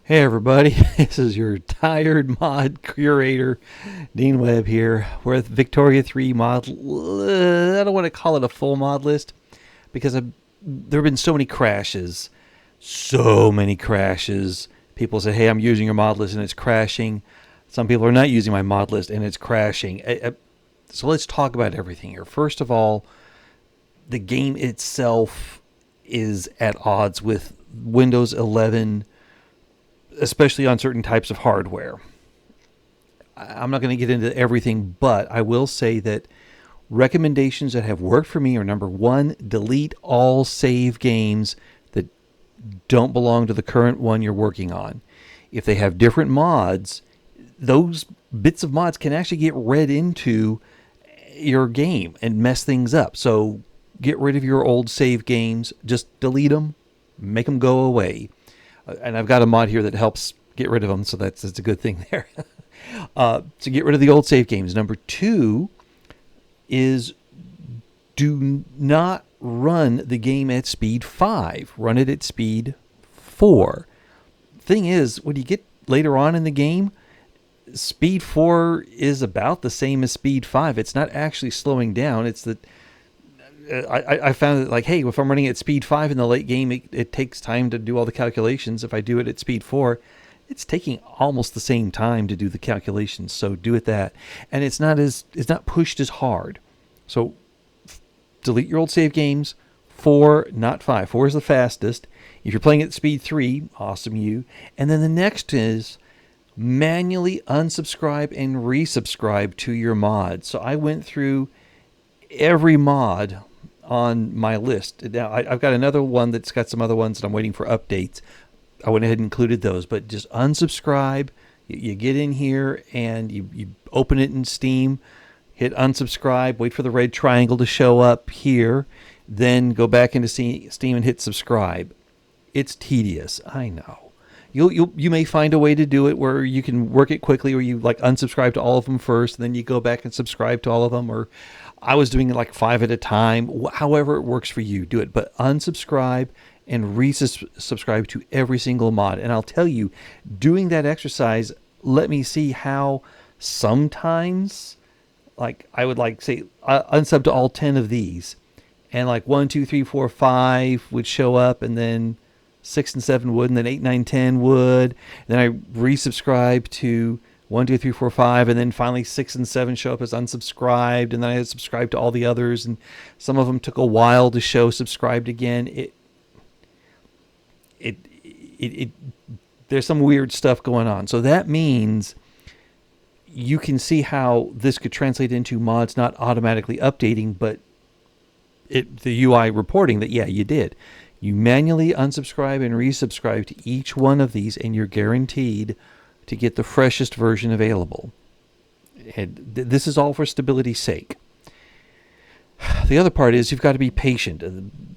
Hey everybody, this is your tired mod curator, Dean Webb here with Victoria 3 mod. I don't want to call it a full mod list because there have been so many crashes. So many crashes. People say, hey, I'm using your mod list and it's crashing. Some people are not using my mod list and it's crashing. So let's talk about everything here. First of all, the game itself is at odds with Windows 11, especially on certain types of hardware. I'm not going to get into everything, but I will say that recommendations that have worked for me are: number one, delete all save games that don't belong to the current one you're working on. If they have different mods, those bits of mods can actually get read into your game and mess things up. So get rid of your old save games, just delete them, make them go away. And I've got a mod here that helps get rid of them, so that's a good thing there. So get rid of the old save games. Number two is do not run the game at speed 5. Run it at speed 4. Thing is, when you get later on in the game, speed 4 is about the same as speed 5. It's not actually slowing down. It's that I found that, like, hey, if I'm running at speed 5 in the late game, it takes time to do all the calculations. If I do it at speed 4, it's taking almost the same time to do the calculations. So do it that, and it's not pushed as hard. So delete your old save games. 4, not 5. 4 is the fastest. If you're playing at speed 3, awesome you. And then the next is manually unsubscribe and resubscribe to your mod. So I went through every mod on my list. Now, I've got another one that's got some other ones that I'm waiting for updates. I went ahead and included those, but just unsubscribe. You get in here and you open it in Steam, hit unsubscribe, wait for the red triangle to show up here, then go back into Steam and hit subscribe. It's tedious, I know. You may find a way to do it where you can work it quickly, or you like unsubscribe to all of them first, and then you go back and subscribe to all of them, or I was doing it like 5 at a time. However it works for you, do it. But unsubscribe and resubscribe to every single mod. And I'll tell you, doing that exercise let me see how sometimes, like, I would like say unsub to all 10 of these, and like 1, 2, 3, 4, 5 would show up, and then 6 and 7 would, and then 8, 9, 10 would. Then I resubscribe to 1, 2, 3, 4, 5, and then finally 6 and 7 show up as unsubscribed, and then I had subscribed to all the others, and some of them took a while to show subscribed again. There's some weird stuff going on. So that means you can see how this could translate into mods not automatically updating, but the UI reporting that, yeah, you did. You manually unsubscribe and resubscribe to each one of these, and you're guaranteed to get the freshest version available. And this is all for stability's sake. The other part is you've got to be patient.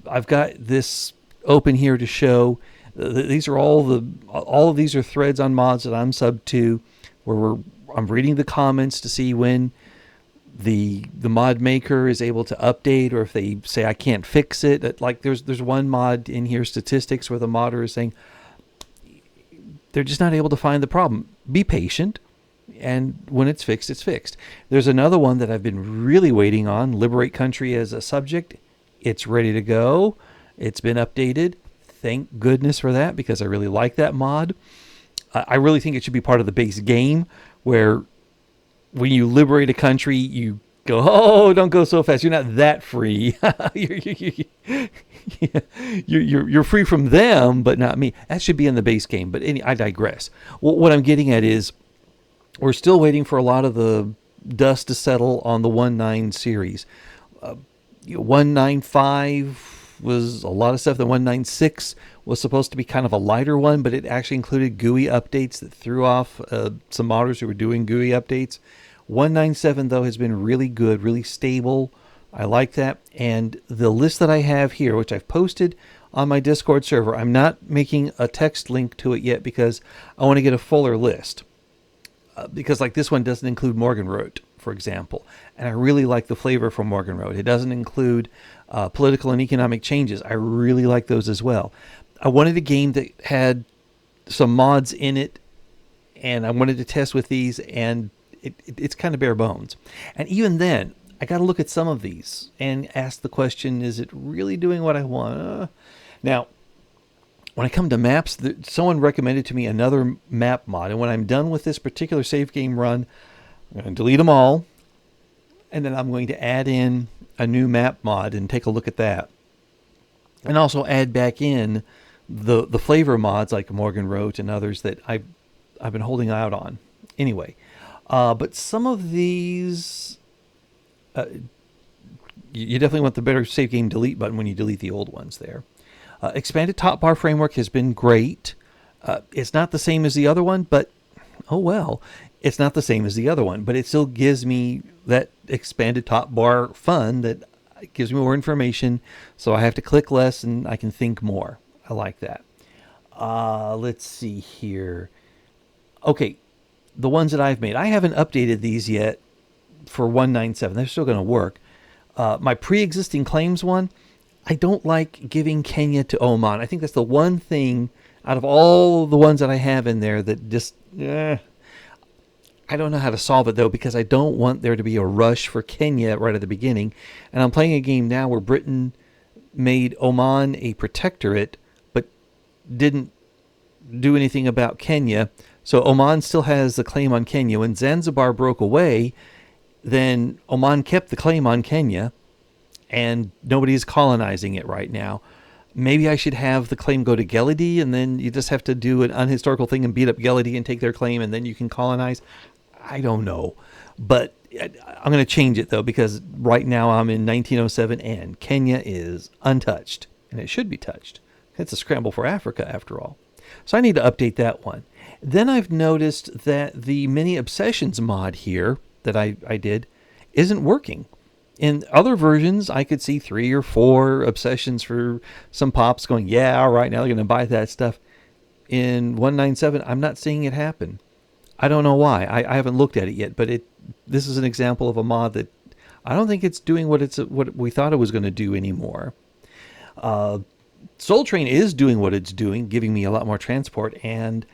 I've got this open here to show. These are all of these are threads on mods that I'm sub to, where I'm reading the comments to see when the mod maker is able to update, or if they say I can't fix it. Like there's one mod in here, statistics, where the modder is saying they're just not able to find the problem. Be patient, and when it's fixed, it's fixed. There's another one that I've been really waiting on, Liberate Country as a subject. It's ready to go. It's been updated. Thank goodness for that, because I really like that mod. I really think it should be part of the base game, where when you liberate a country, you go, oh, don't go so fast. You're not that free. You're free from them, but not me. That should be in the base game. But I digress. Well, what I'm getting at is we're still waiting for a lot of the dust to settle on the 1.9 series. 1.95 was a lot of stuff. The 1.96 was supposed to be kind of a lighter one, but it actually included GUI updates that threw off some modders who were doing GUI updates. 1.97, though, has been really good, really stable. I like that. And the list that I have here, which I've posted on my Discord server, I'm not making a text link to it yet because I want to get a fuller list. Because like this one doesn't include Morgenrot, for example. And I really like the flavor from Morgenrot. It doesn't include political and economic changes. I really like those as well. I wanted a game that had some mods in it, and I wanted to test with these, and it's kind of bare bones. And even then, I got to look at some of these and ask the question, is it really doing what I want? Now, when I come to maps, someone recommended to me another map mod, and when I'm done with this particular save game run, I'm going to delete them all, and then I'm going to add in a new map mod and take a look at that. And also add back in the flavor mods like Morgan wrote and others that I've been holding out on. Anyway, but some of these, you definitely want the better save game delete button when you delete the old ones there. Expanded top bar framework has been great. It's not the same as the other one, but oh well. It's not the same as the other one, but it still gives me that expanded top bar fun that gives me more information, so I have to click less and I can think more. I like that. Let's see here. Okay, the ones that I've made. I haven't updated these yet for 197. They're still going to work. My pre-existing claims one, I don't like giving Kenya to Oman. I think that's the one thing out of all the ones that I have in there that just, I don't know how to solve it, though, because I don't want there to be a rush for Kenya right at the beginning. And I'm playing a game now where Britain made Oman a protectorate, but didn't do anything about Kenya. So Oman still has the claim on Kenya. When Zanzibar broke away, then Oman kept the claim on Kenya, and nobody's colonizing it right now. Maybe I should have the claim go to Geledi, and then you just have to do an unhistorical thing and beat up Geledi and take their claim, and then you can colonize. I don't know. But I'm going to change it, though, because right now I'm in 1907, and Kenya is untouched, and it should be touched. It's a scramble for Africa, after all. So I need to update that one. Then I've noticed that the Mini Obsessions mod here that I did isn't working. In other versions, I could see 3 or 4 obsessions for some pops going, yeah, all right, now they're going to buy that stuff. In 197, I'm not seeing it happen. I don't know why. I haven't looked at it yet, but this is an example of a mod that I don't think it's doing what we thought it was going to do anymore. Soul Train is doing what it's doing, giving me a lot more transport, and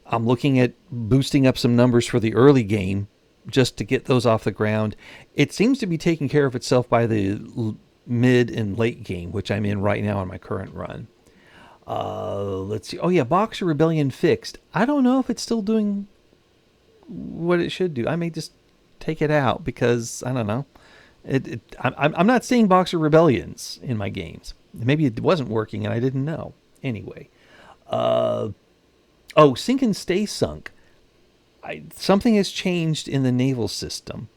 I'm looking at boosting up some numbers for the early game just to get those off the ground. It seems to be taking care of itself by the mid and late game, which I'm in right now on my current run. Let's see. Oh yeah, Boxer Rebellion fixed. I don't know if it's still doing what it should do. I may just take it out because I don't know. I'm not seeing Boxer Rebellions in my games. Maybe it wasn't working and I didn't know. Anyway, Sink and Stay Sunk. Something has changed in the naval system,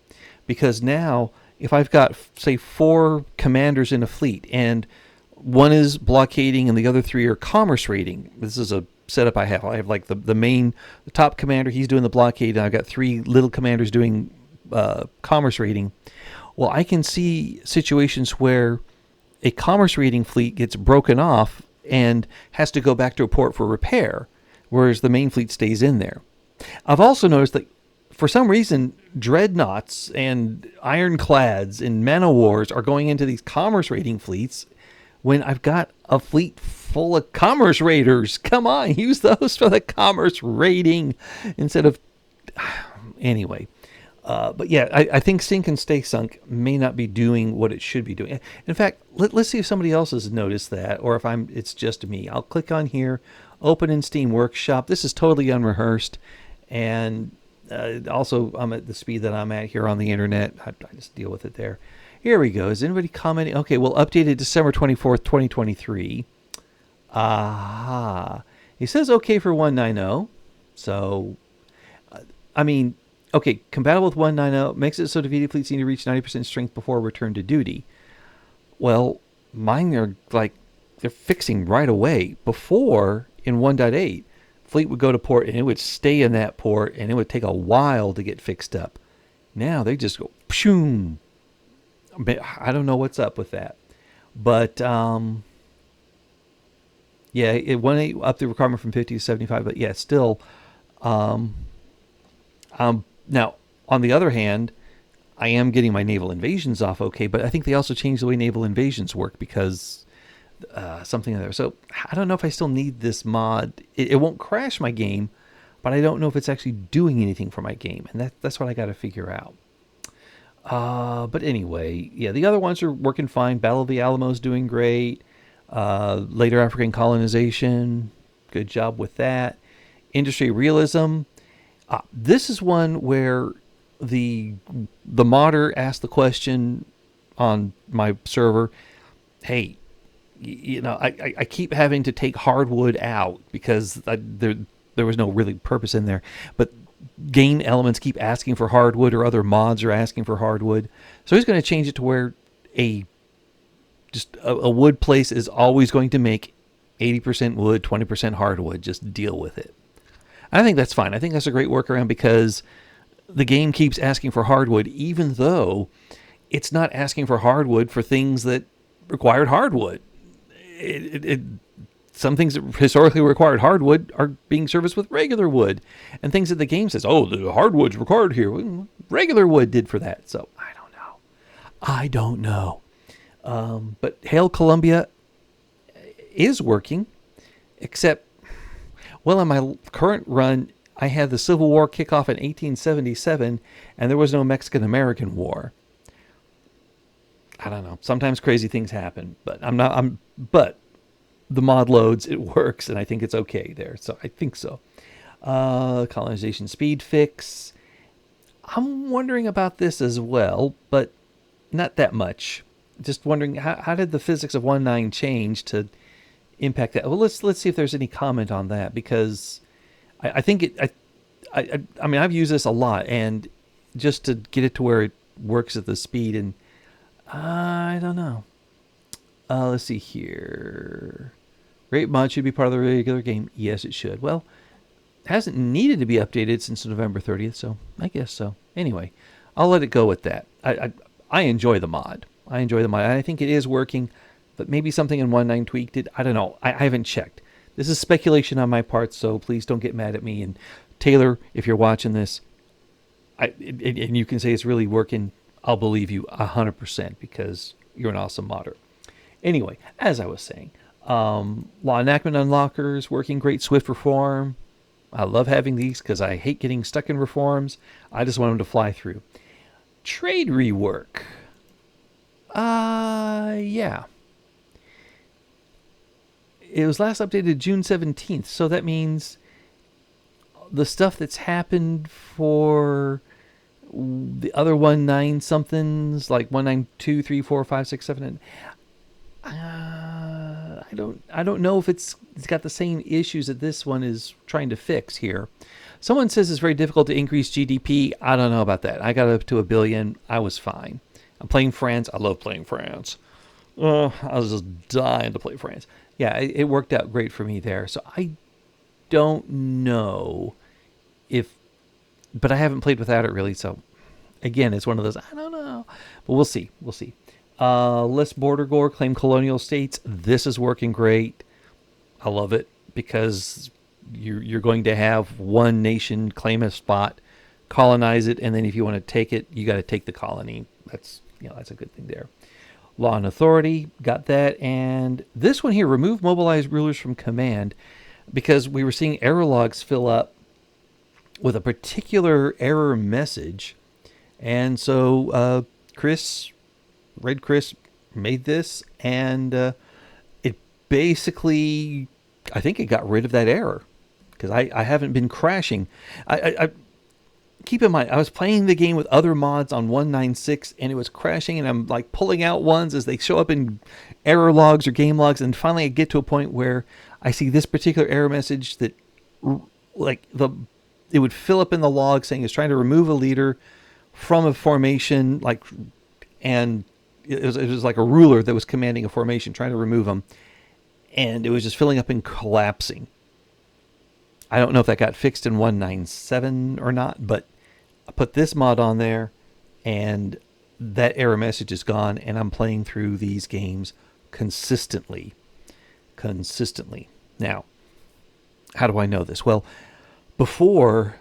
because now if I've got, say, 4 commanders in a fleet and one is blockading and the other 3 are commerce raiding. This is a setup I have. I have like the top commander, he's doing the blockade, and I've got 3 little commanders doing commerce raiding. Well, I can see situations where a commerce raiding fleet gets broken off and has to go back to a port for repair, whereas the main fleet stays in there. I've also noticed that for some reason, dreadnoughts and ironclads and man-o-wars are going into these commerce raiding fleets when I've got a fleet full of commerce raiders. Come on, use those for the commerce raiding instead of... Anyway, but yeah, I think Sink and Stay Sunk may not be doing what it should be doing. In fact, let's see if somebody else has noticed that, or if it's just me. I'll click on here, open in Steam Workshop. This is totally unrehearsed, and also I'm at the speed that I'm at here on the internet. I just deal with it there. Here we go. Is anybody commenting? Okay, well, updated December 24th, 2023. Aha. He says okay for 190. So, I mean, okay, compatible with 190. Makes it so defeated fleets need to reach 90% strength before return to duty. Well, mine are like, they're fixing right away. Before, in 1.8, fleet would go to port and it would stay in that port and it would take a while to get fixed up. Now they just go, pshoom. I don't know what's up with that. But, yeah, it went up the requirement from 50 to 75, but yeah, still, now, on the other hand, I am getting my naval invasions off okay, but I think they also changed the way naval invasions work, because something there. So I don't know if I still need this mod. It won't crash my game, but I don't know if it's actually doing anything for my game, and that's what I got to figure out. But anyway, yeah, the other ones are working fine. Battle of the Alamo is doing great. Later African colonization, good job with that. Industry realism. This is one where the modder asked the question on my server, hey, I keep having to take hardwood out because there was no really purpose in there. But game elements keep asking for hardwood, or other mods are asking for hardwood. So he's going to change it to where a wood place is always going to make 80% wood, 20% hardwood. Just deal with it. I think that's fine. I think that's a great workaround because the game keeps asking for hardwood, even though it's not asking for hardwood for things that required hardwood. Some things that historically required hardwood are being serviced with regular wood, and things that the game says, oh, the hardwood's required here. Well, regular wood did for that. So I don't know. But Hail Columbia is working, except, well, in my current run, I had the Civil War kick off in 1877, and there was no Mexican-American War. I don't know. Sometimes crazy things happen, but but the mod loads, it works, and I think it's okay there. So I think so. Colonization speed fix. I'm wondering about this as well, but not that much. Just wondering, how did the physics of 1.9 change to impact that? Well, let's see if there's any comment on that, because I think I mean, I've used this a lot, and just to get it to where it works at the speed, and I don't know. Let's see here. Rate mod should be part of the regular game. Yes, it should. Well, it hasn't needed to be updated since November 30th, so I guess so. Anyway, I'll let it go with that. I enjoy the mod. I think it is working, but maybe something in 1.9 tweaked it. I don't know. I haven't checked. This is speculation on my part, so please don't get mad at me. And Taylor, if you're watching this, and you can say it's really working, I'll believe you 100% because you're an awesome modder. Anyway, as I was saying, law enactment unlockers working great. Swift reform. I love having these because I hate getting stuck in reforms. I just want them to fly through. Trade rework. Yeah. It was last updated June 17th, so that means the stuff that's happened for the other 1.9 somethings, like 1.9.2, 3, 4, 5, 6, 7, and I don't know if it's got the same issues that this one is trying to fix here. Someone says it's very difficult to increase GDP. I don't know about that. I got up to 1 billion. I was fine. I'm playing France. I love playing France. I was just dying to play France. Yeah, it worked out great for me there. So I don't know but I haven't played without it really. So again, it's one of those, I don't know, but we'll see. Less border gore, claim colonial states. This is working great. I love it because you're going to have one nation claim a spot, colonize it, and then if you want to take it, you got to take the colony. That's a good thing there. Law and authority, got that. And this one here, remove mobilized rulers from command, because we were seeing error logs fill up with a particular error message. And so Red Chris made this, and it basically, I think it got rid of that error, because I haven't been crashing. I keep in mind, I was playing the game with other mods on 1.9.6, and it was crashing, and I'm like pulling out ones as they show up in error logs or game logs, and finally I get to a point where I see this particular error message that, it would fill up in the log saying it's trying to remove a leader from a formation, and it was like a ruler that was commanding a formation, trying to remove them, and it was just filling up and collapsing. I don't know if that got fixed in 1.9.7 or not, but I put this mod on there, and that error message is gone, and I'm playing through these games consistently. Now, how do I know this? Well, before,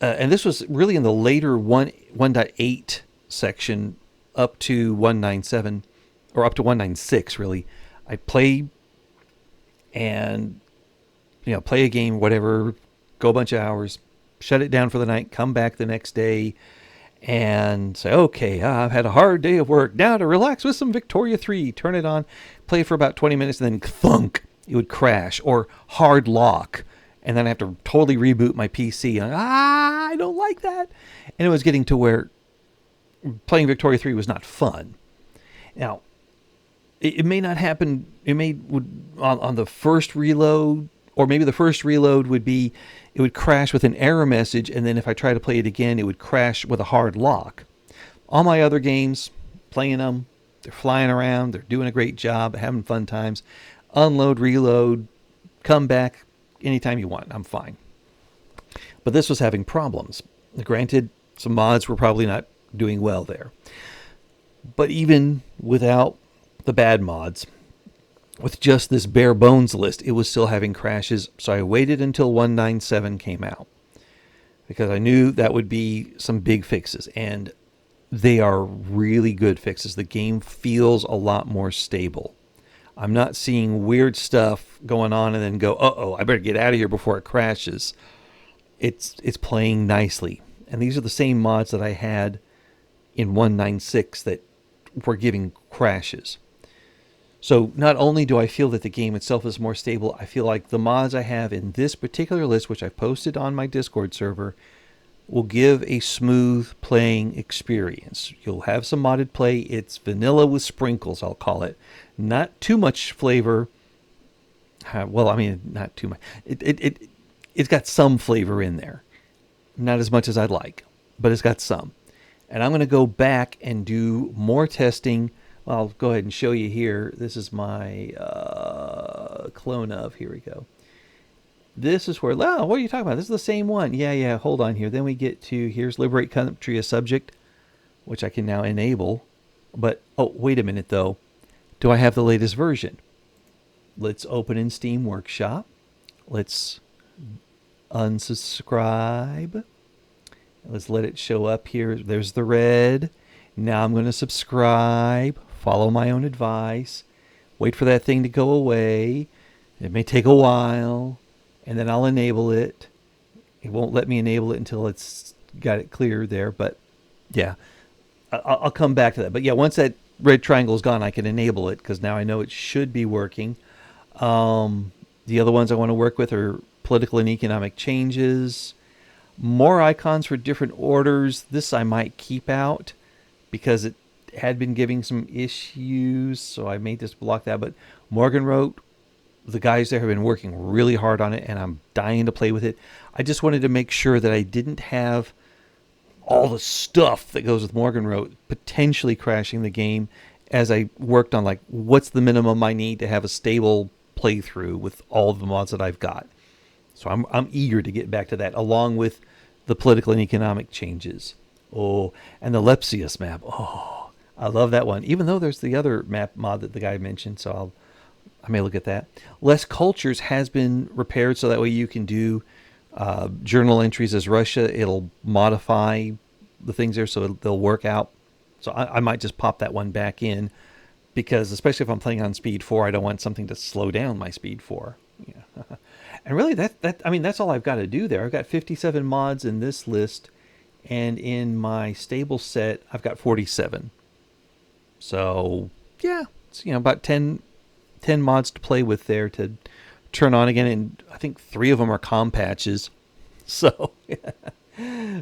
and this was really in the later 1.8 section up to 1.9.7, or up to 1.9.6 really, I play and, play a game, whatever, go a bunch of hours, shut it down for the night, come back the next day, and say, okay, I've had a hard day of work. Now to relax with some Victoria 3. Turn it on, play for about 20 minutes, and then thunk, it would crash or hard lock. And then I have to totally reboot my PC. And I don't like that. And it was getting to where playing Victoria 3 was not fun. Now, it may not happen. It would on the first reload, or maybe the first reload would be, it would crash with an error message, and then if I try to play it again, it would crash with a hard lock. All my other games, playing them, they're flying around, they're doing a great job, having fun times. Unload, reload, come back anytime you want. I'm fine. But this was having problems. Granted, some mods were probably not doing well there. But even without the bad mods, with just this bare bones list, it was still having crashes. So I waited until 1.9.7 came out because I knew that would be some big fixes, and they are really good fixes. The game feels a lot more stable. I'm not seeing weird stuff going on and then go, uh-oh, I better get out of here before it crashes. It's playing nicely. And these are the same mods that I had in 1.9.6 that were giving crashes. So not only do I feel that the game itself is more stable, I feel like the mods I have in this particular list, which I posted on my Discord server, will give a smooth playing experience. You'll have some modded play. It's vanilla with sprinkles, I'll call it. Not too much flavor. Well, I mean, not too much. It's got some flavor in there. Not as much as I'd like, but it's got some. And I'm going to go back and do more testing. I'll go ahead and show you here. This is my clone of. Here we go. This is where, what are you talking about? This is the same one. Yeah, hold on here. Then we get to, here's Liberate Country as Subject, which I can now enable. But, oh, wait a minute, though. Do I have the latest version? Let's open in Steam Workshop. Let's unsubscribe. Let's let it show up here. There's the red. Now I'm going to subscribe. Follow my own advice. Wait for that thing to go away. It may take a while. And then I'll enable it. It won't let me enable it until it's got it clear there. But yeah, I'll come back to that. But yeah, once that red triangle is gone, I can enable it because now I know it should be working. The other ones I want to work with are political and economic changes. More icons for different orders. This I might keep out because it had been giving some issues. So I may just block that. But Morgan wrote, the guys there have been working really hard on it, and I'm dying to play with it. I just wanted to make sure that I didn't have all the stuff that goes with Morgan wrote potentially crashing the game as I worked on, like, what's the minimum I need to have a stable playthrough with all of the mods that I've got. So I'm eager to get back to that, along with the political and economic changes. Oh, and the Lepsius map. Oh, I love that one. Even though there's the other map mod that the guy mentioned, so I may look at that. Less Cultures has been repaired, so that way you can do journal entries as Russia. It'll modify the things there so they'll work out. So I might just pop that one back in, because especially if I'm playing on speed 4, I don't want something to slow down my speed 4. Yeah. And really, that's all I've got to do there. I've got 57 mods in this list, and in my stable set, I've got 47. So yeah, it's about 10 mods to play with there to turn on again, and I think 3 of them are com patches. So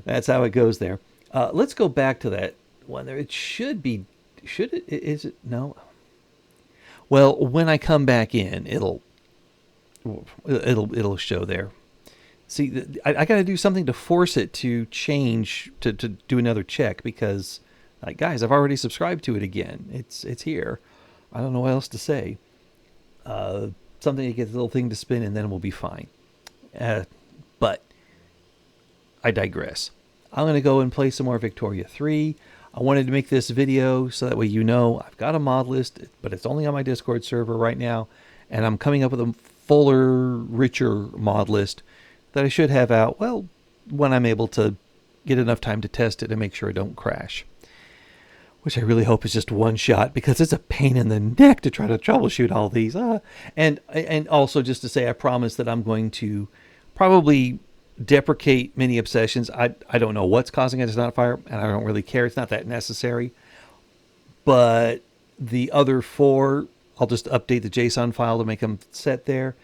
that's how it goes there. Let's go back to that one there. It should be, is it? No. Well, when I come back in, it'll show there. See, I got to do something to force it to change, to do another check, because, like, guys, I've already subscribed to it again. It's here. I don't know what else to say. Something to get the little thing to spin, and then we'll be fine. But I digress. I'm going to go and play some more Victoria 3. I wanted to make this video so that way I've got a mod list, but it's only on my Discord server right now, and I'm coming up with a fuller, richer mod list that I should have out, when I'm able to get enough time to test it and make sure it don't crash. which I really hope is just one shot, because it's a pain in the neck to try to troubleshoot all these. And also just to say, I promise that I'm going to probably deprecate many obsessions. I don't know what's causing it to not fire, and I don't really care. It's not that necessary. But the other four, I'll just update the JSON file to make them set there.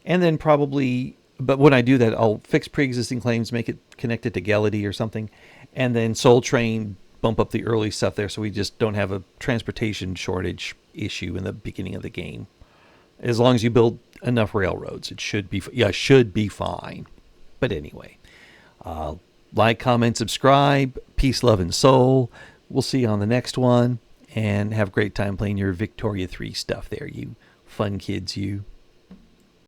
And then probably, but when I do that, I'll fix pre-existing claims, make it connected to Gelity or something. And then Soul Train, bump up the early stuff there so we just don't have a transportation shortage issue in the beginning of the game. As long as you build enough railroads, it should be fine. But anyway, like, comment, subscribe. Peace, love, and soul. We'll see you on the next one. And have a great time playing your Victoria 3 stuff there, you fun kids, you.